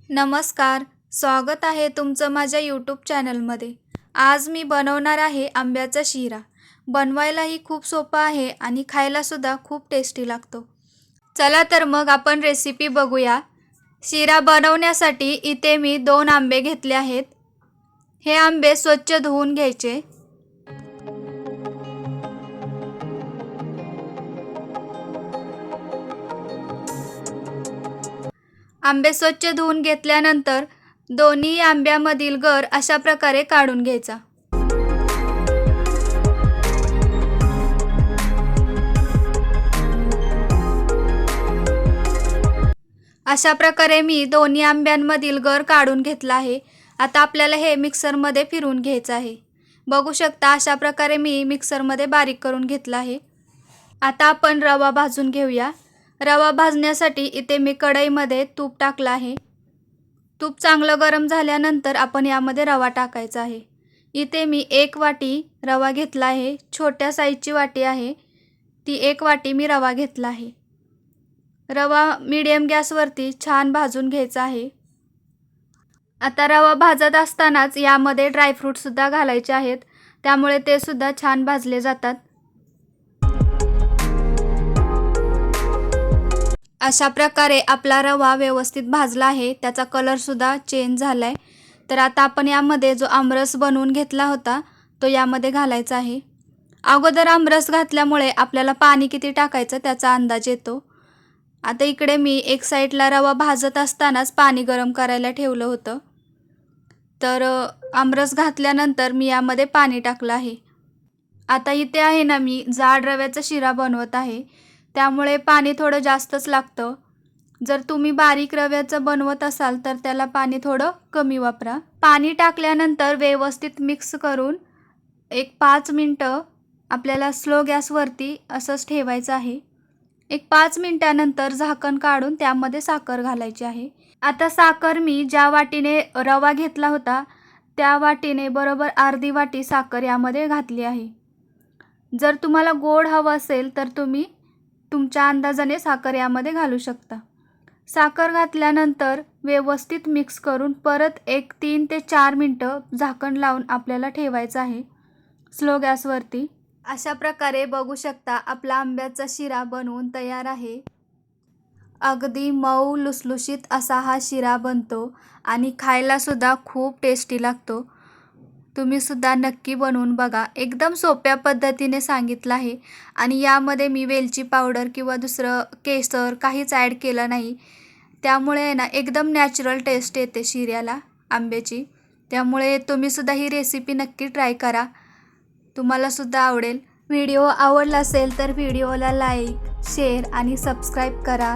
नमस्कार, स्वागत आहे तुमचं माझ्या यूट्यूब चॅनलमध्ये. आज मी बनवणार आहे आंब्याचा शिरा. बनवायलाही खूप सोपा आहे आणि खायलासुद्धा खूप टेस्टी लागतो. चला तर मग आपण रेसिपी बघूया. शिरा बनवण्यासाठी इथे मी 2 आंबे घेतले आहेत. हे आंबे स्वच्छ धुवून घ्यायचे. आंबे स्वच्छ धुवून घेतल्यानंतर दोन्ही आंब्यामधील गर अशा प्रकारे काढून घ्यायचा. अशा प्रकारे मी दोन्ही आंब्यांमधील गर काढून घेतला आहे. आता आपल्याला हे मिक्सरमध्ये फिरवून घ्यायचं आहे. बघू शकता अशा प्रकारे मी मिक्सरमध्ये बारीक करून घेतला आहे. आता आपण रवा भाजून घेऊया. रवा भाजण्यासाठी इथे मी कढईमध्ये तूप टाकलं आहे. तूप चांगलं गरम झाल्यानंतर आपण यामध्ये रवा टाकायचा आहे. इथे मी 1 वाटी रवा घेतला आहे. छोट्या साईजची वाटी आहे ती 1 वाटी मी रवा घेतला आहे. रवा मीडियम गॅसवरती छान भाजून घ्यायचा आहे. आता रवा भाजत असतानाच यामध्ये ड्रायफ्रूटसुद्धा घालायचे आहेत, त्यामुळे ते सुद्धा छान भाजले जातात. अशा प्रकारे आपला रवा व्यवस्थित भाजला आहे. त्याचा कलरसुद्धा चेंज झाला आहे. तर आता आपण यामध्ये जो आमरस बनवून घेतला होता तो यामध्ये घालायचा आहे. अगोदर आमरस घातल्यामुळे आपल्याला पाणी किती टाकायचं त्याचा अंदाज येतो. आता इकडे मी एक साईडला रवा भाजत असतानाच पाणी गरम करायला ठेवलं होतं. तर आमरस घातल्यानंतर मी यामध्ये पाणी टाकलं आहे. आता इथे आहे ना मी जाड रव्याचा शिरा बनवत आहे, त्यामुळे पाणी थोडं जास्तच लागतं. जर तुम्ही बारीक रव्याचं बनवत असाल तर त्याला पाणी थोडं कमी वापरा. पाणी टाकल्यानंतर व्यवस्थित मिक्स करून एक 5 मिनटं आपल्याला स्लो गॅसवरती असंच ठेवायचं आहे. एक 5 मिनटानंतर झाकण काढून त्यामध्ये साखर घालायची आहे. आता साखर मी ज्या वाटीने रवा घेतला होता त्या वाटीने बरोबर अर्धी वाटी साखर यामध्ये घातली आहे. जर तुम्हाला गोड हवं असेल तर तुम्ही तुमच्या अंदाजाने साखर यामध्ये घालू शकता. साखर घातल्यानंतर व्यवस्थित मिक्स करून परत एक 3 ते 4 मिनटं झाकण लावून आपल्याला ठेवायचं आहे स्लो गॅसवरती. अशा प्रकारे बघू शकता आपला आंब्याचा शिरा बनवून तयार आहे. अगदी मऊ लुसलुशीत असा हा शिरा बनतो आणि खायलासुद्धा खूप टेस्टी लागतो. तुम्हीसुद्धा नक्की बनवून बघा. एकदम सोप्या पद्धतीने सांगितलं आहे आणि यामध्ये मी वेलची पावडर किंवा दुसरं केसर काहीच ॲड केलं नाही. त्यामुळे ना एकदम नॅचरल टेस्ट येते शिऱ्याला आंब्याची. त्यामुळे तुम्हीसुद्धा ही रेसिपी नक्की ट्राय करा, तुम्हालासुद्धा आवडेल. व्हिडिओ आवडला असेल तर व्हिडिओला लाईक, शेअर आणि सबस्क्राईब करा.